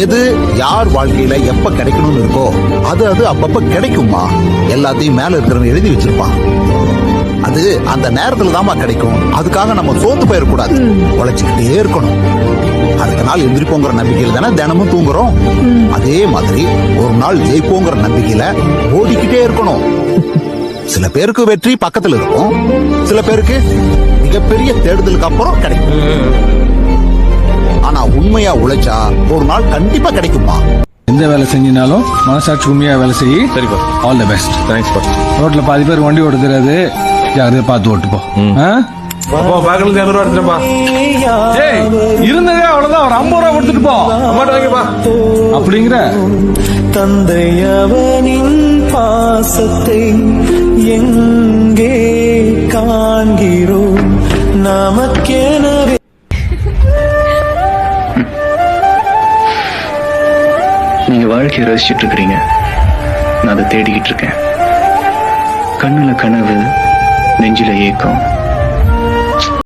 எது யார் வாழ்க்கையில எப்ப கிடைக்கணும்னு இருக்கோ அது அது அப்பப்ப கிடைக்குமா. எல்லாத்தையும் மேல இருக்கிறவன் எழுதி வச்சிருப்பான். அது அந்த நேரத்துல தாமா கிடைக்கும். அதுக்காக நம்ம சோர்ந்து போயிடக்கூடாது, உழைச்சுக்கிட்டே இருக்கணும். அடுத்த நாள் எந்திரிப்போங்கிற நம்பிக்கையில தானே தினமும் தூங்குறோம். அதே மாதிரி ஒரு நாள் ஜெயிப்போங்கிற நம்பிக்கையில ஓடிக்கிட்டே இருக்கணும். சில பேருக்கு வெற்றி பக்கத்துல இருக்கும், சில பேருக்கு மிகப்பெரிய தேடுதலுக்கு அப்புறம் கிடைக்கும். ஆனா உண்மையா உழைச்சா ஒரு நாள் கண்டிப்பா கிடைக்குமா. எந்த வேலை செஞ்சினாலும் மனசாட்சி உண்மையா வேலை செய்யி. சரிப்பா, ஆல் தி பெஸ்ட். தேங்க்ஸ் பா. ரோட்ல பாதி பேர் வண்டி ஓட்ட தெரியாது, ஜாகிரதையா பார்த்து ஓட்டுப்போ. பாக்கலுக்கு 200 ரூபா எடுத்துப்பா. இருந்ததே அவ்வளவுதான், ஒரு 50 ரூபா கொடுத்துட்டு போ. அம்மாட்ட வாங்கிப்பா அப்படிங்கிற தந்தையவனின் பாசத்தை எங்கே காண்கிறோம் நமக்கெனவே. நீங்க வாழ்க்கையை ரசிச்சுட்டு இருக்கிறீங்க, நான் அதை தேடிக்கிட்டு இருக்கேன். கண்ணுல கனவு, நெஞ்சில ஏக்கம்,